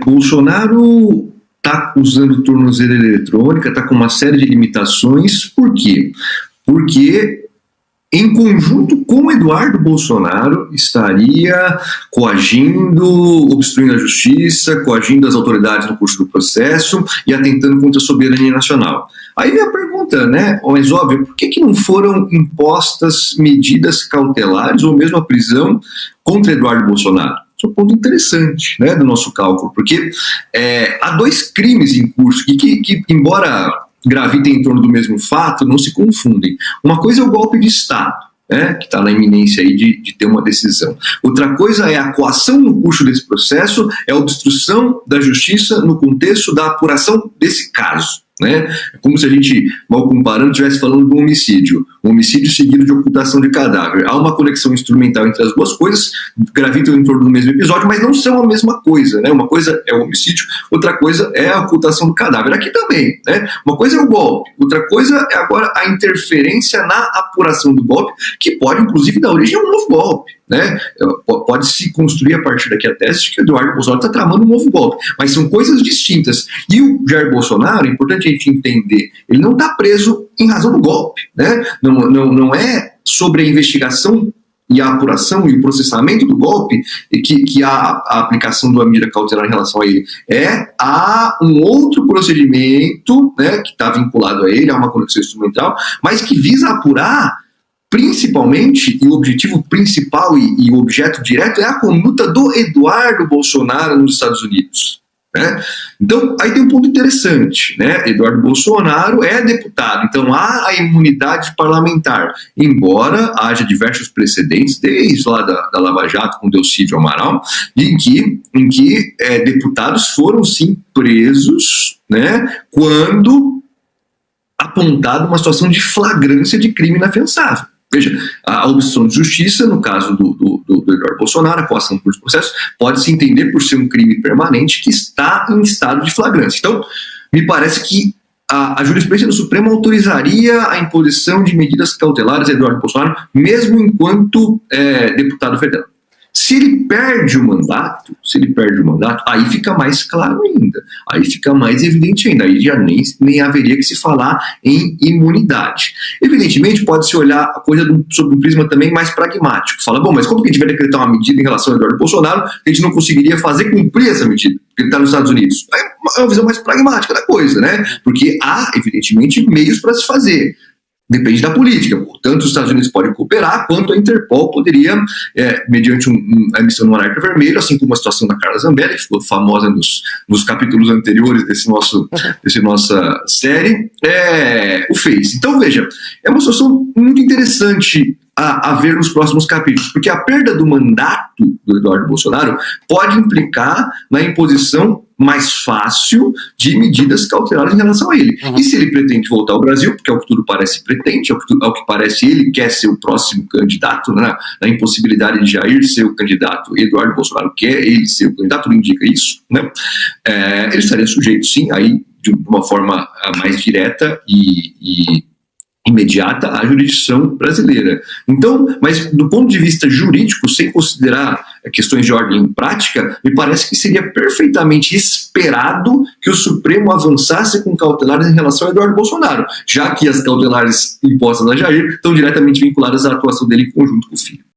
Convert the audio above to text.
Bolsonaro está usando tornozeleira eletrônica, está com uma série de limitações. Por quê? Porque, em conjunto com Eduardo Bolsonaro, estaria coagindo, obstruindo a justiça, coagindo as autoridades no curso do processo e atentando contra a soberania nacional. Aí vem a pergunta, né? Mas óbvio, por que não foram impostas medidas cautelares ou mesmo a prisão contra Eduardo Bolsonaro? Isso é um ponto interessante, né, do nosso cálculo, porque há dois crimes em curso que embora gravitem em torno do mesmo fato, não se confundem. Uma coisa é o golpe de Estado, né, que está na iminência aí de ter uma decisão. Outra coisa é a coação no curso desse processo, é a obstrução da justiça no contexto da apuração desse caso. Né? É como se a gente, mal comparando, estivesse falando de um homicídio seguido de ocultação de cadáver. Há uma conexão instrumental entre as duas coisas, gravitam em torno do mesmo episódio, mas não são a mesma coisa, né? Uma coisa é o homicídio, outra coisa é a ocultação do cadáver. Aqui também, né? Uma coisa é o golpe, outra coisa é agora a interferência na apuração do golpe, que pode inclusive dar origem a um novo golpe. Né? Pode-se construir a partir daqui a tese de que o Eduardo Bolsonaro está tramando um novo golpe, mas são coisas distintas. E o Jair Bolsonaro, é importante a gente entender, ele não está preso em razão do golpe, né? Não é sobre a investigação e a apuração e o processamento do golpe que há a aplicação da medida cautelar em relação a ele. Há um outro procedimento, né, que está vinculado a ele, há uma conexão instrumental, mas que visa apurar principalmente, e o objetivo principal e o objeto direto é a conduta do Eduardo Bolsonaro nos Estados Unidos. Né? Então, aí tem um ponto interessante, né? Eduardo Bolsonaro é deputado, então há a imunidade parlamentar, embora haja diversos precedentes, desde lá da Lava Jato com Delcídio Amaral, em que deputados foram sim presos, né, quando apontada uma situação de flagrância de crime inafiançável. Veja, a obstrução de justiça, no caso do Eduardo Bolsonaro, a coação por processo, pode-se entender por ser um crime permanente que está em estado de flagrância. Então, me parece que a jurisprudência do Supremo autorizaria a imposição de medidas cautelares a Eduardo Bolsonaro, mesmo enquanto deputado federal. Se ele perde o mandato, aí fica mais claro ainda, aí fica mais evidente ainda, aí já nem haveria que se falar em imunidade. Evidentemente, pode-se olhar a coisa sob um prisma também mais pragmático. Fala, bom, mas como que a gente vai decretar uma medida em relação ao Eduardo Bolsonaro que a gente não conseguiria fazer cumprir essa medida, porque ele está nos Estados Unidos? É uma visão mais pragmática da coisa, né? Porque há, evidentemente, meios para se fazer. Depende da política. Tanto os Estados Unidos podem cooperar, quanto a Interpol poderia, mediante a emissão de um alerta vermelho, assim como a situação da Carla Zambelli, que ficou famosa nos capítulos anteriores dessa nossa série, o fez. Então, veja, é uma situação muito interessante a ver nos próximos capítulos, porque a perda do mandato do Eduardo Bolsonaro pode implicar na imposição mais fácil de medidas cautelares em relação a ele. E se ele pretende voltar ao Brasil, porque é o que tudo parece pretende, é o que parece ele quer ser o próximo candidato, né, na impossibilidade de Jair ser o candidato, Eduardo Bolsonaro quer ele ser o candidato, não indica isso, né? Ele estaria sujeito, sim, aí de uma forma mais direta e imediata à jurisdição brasileira. Então, mas do ponto de vista jurídico, sem considerar questões de ordem prática, me parece que seria perfeitamente esperado que o Supremo avançasse com cautelares em relação a Eduardo Bolsonaro, já que as cautelares impostas a Jair estão diretamente vinculadas à atuação dele em conjunto com o filho.